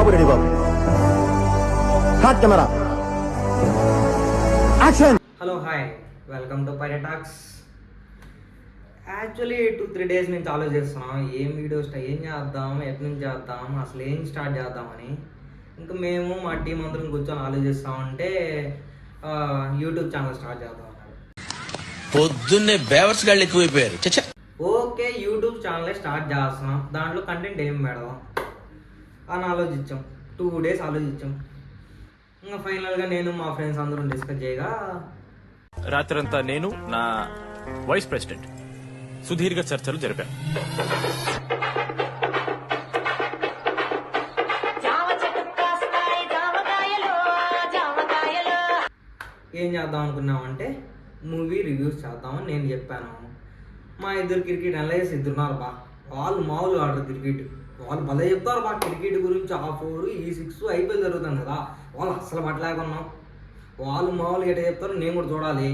Babu ready Babu. Hot camera action. Hello hi, welcome to పైరట్ talks. Actually 2-3 days నుంచి ఆలోచిస్తున్నాం ఏం videos ఏం చేద్దాం, ఎక్కడి నుంచి చేద్దాం, అసలు ఏం స్టార్ట్ చేద్దామని. ఇంకా మేము మా టీం అందరం కూర్చొని ఆలోచిస్తామంటే యూట్యూబ్ ఛానల్ స్టార్ట్ చేద్దాం అన్నారు. పొద్దున్నే బేవర్స్ గాళ్ళు ఎక్కువైపోయారు. ఓకే, యూట్యూబ్ ఛానల్ స్టార్ట్ చేస్తున్నాం, దాంట్లో కంటెంట్ ఏం పెడదాం అని ఆలోచించాం. 2 డేస్ ఆలోచించాం. ఇంకా ఫైనల్గా నేను మా ఫ్రెండ్స్ అందరం డిస్కస్ చేయగా రాత్రంతా నేను నా వైస్ ప్రెసిడెంట్ సుదీర్ఘ చర్చలు జరిపాను. ఏం చేద్దాం అనుకున్నామంటే మూవీ రివ్యూస్ చేద్దామని నేను చెప్పాను. మా ఇద్దరు క్రికెట్ అనలైజర్స్ ఇద్దరున్నారు బా, వాళ్ళు మామూలు ఆడరు క్రికెట్, వాళ్ళు భలే చెప్తారు బా క్రికెట్ గురించి. ఆ 4 ఈ 6 ఐపీఎల్ జరుగుతుంది కదా, వాళ్ళు అస్సలు పట్టలేకున్నాం. వాళ్ళు మామూలు ఎట చెప్తారు, నేను కూడా చూడాలి.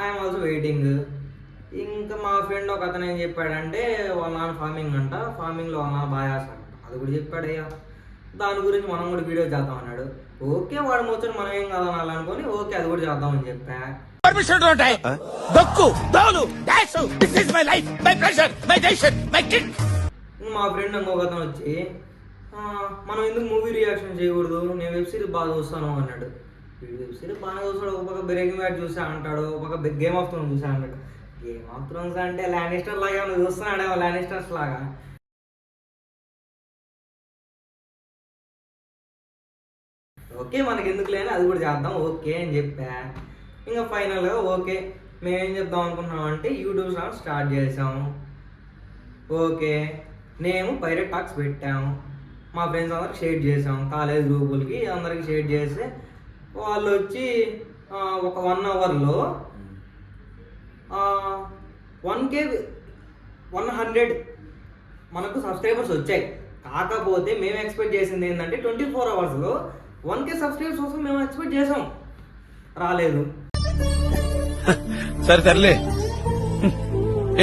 I'm also waiting. ఇంకా మా ఫ్రెండ్ ఒక అతను ఏం చెప్పాడంటే వాళ్ళ నాన్న ఫార్మింగ్ అంట, ఫార్మింగ్లో వాళ్ళ నాన్న బాగా చేస్తాడంట, అది కూడా చెప్పాడయ్యా. దాని గురించి మనం కూడా వీడియో చేద్దాం అన్నాడు. ఓకే, వాడు మొత్తం మనం ఏం కాదనాలి అనుకొని ఓకే అది కూడా చేద్దామని చెప్పా. మా ఫ్రెండ్ ఇంకొక అతను వచ్చి మనం ఎందుకు మూవీ రియాక్షన్ చేయకూడదు, నేను వెబ్ సిరీస్ బాగా చూస్తాను అన్నాడు. వెబ్ సిరీస్ బాగా చూస్తాడు, ఒక పక్క బ్రేకింగ్ బ్యాడ్ చూసా అంటాడు, ఒక పక్క గేమ్ ఆఫ్ థ్రోన్స్ చూసా అంటాడు. గేమ్ ఆఫ్ థ్రోన్స్ అంటే లానిస్టర్ లాగా చూస్తున్నాడేమో, లానిస్టర్స్ లాగా. ఓకే మనకి ఎందుకు లేని అది కూడా చేద్దాం ఓకే అని చెప్పా. ఇంకా ఫైనల్గా ఓకే మేమేం చెప్దాం అనుకున్నాం అంటే యూట్యూబ్ ఛానల్ స్టార్ట్ చేసాము. ఓకే, మేము పైరట్ టాక్స్ పెట్టాము, మా ఫ్రెండ్స్ అందరికి షేర్ చేసాం, కాలేజ్ గ్రూపులకి అందరికి షేర్ చేస్తే వాళ్ళు వచ్చి ఒక 1 అవర్లో 100 మనకు సబ్స్క్రైబర్స్ వచ్చాయి. కాకపోతే మేము ఎక్స్పెక్ట్ చేసింది ఏంటంటే 24 అవర్స్లో 1K సబ్స్క్రైబర్స్ కోసం మేము ఎక్స్పెక్ట్ చేసాం, రాలేదు. సరే తరలే,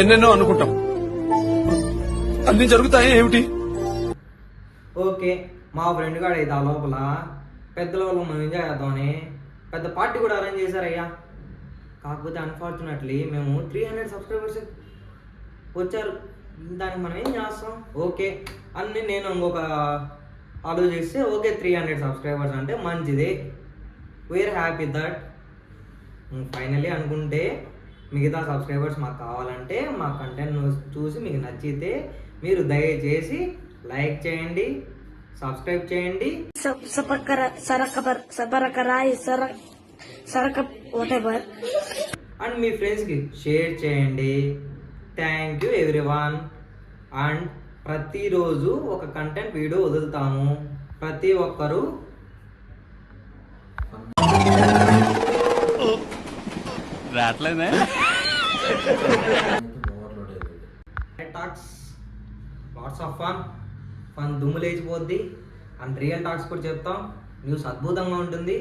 ఎన్నెన్నో అనుకుంటాం, అన్ని జరుగుతాయి ఏమిటి. ఓకే, మా ఫ్రెండ్ గారు అయితే ఆ లోపల పెద్దల వల్ల మనం ఎంజాయ్ చేద్దామని పెద్ద పార్టీ కూడా అరేంజ్ చేశారయ్యా. కాకపోతే అన్ఫార్చునేట్లీ మేము 300 సబ్స్క్రైబర్స్ వచ్చారు. దానికి మనం ఏం చేస్తాం. ఓకే అన్ని నేను ఇంకొక ఆలోచిస్తే ఓకే 300 సబ్స్క్రైబర్స్ అంటే మంచిది, వీఆర్ హ్యాపీ దట్. ఫైనలీ అనుకుంటే మిగతా సబ్స్క్రైబర్స్ మాకు కావాలంటే మా కంటెంట్ చూసి మీకు నచ్చితే మీరు దయచేసి లైక్ చేయండి, సబ్స్క్రైబ్ చేయండి, అండ్ మీ ఫ్రెండ్స్కి షేర్ చేయండి. Thank you everyone. అండ్ ప్రతిరోజు ఒక కంటెంట్ వీడియో వదులుతాము. ప్రతి ఒక్కరూ రావట్లేదే టాక్స్ లాట్స్ ఆఫ్ ఫన్ దుమ్ము లేచిపోద్ది. అండ్ రియల్ టాక్స్ కూడా చెప్తాం, న్యూస్ అద్భుతంగా ఉంటుంది,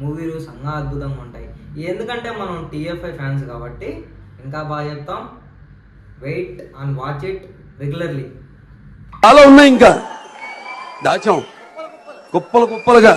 మూవీ రివ్యూస్ అన్నా అద్భుతంగా ఉంటాయి. ఎందుకంటే మనం TFI ఫ్యాన్స్ కాబట్టి ఇంకా బాగా చెప్తాం. Wait and watch it regularly. చాలా ఉన్నాయి ఇంకా దాచాం కుప్పలుగా.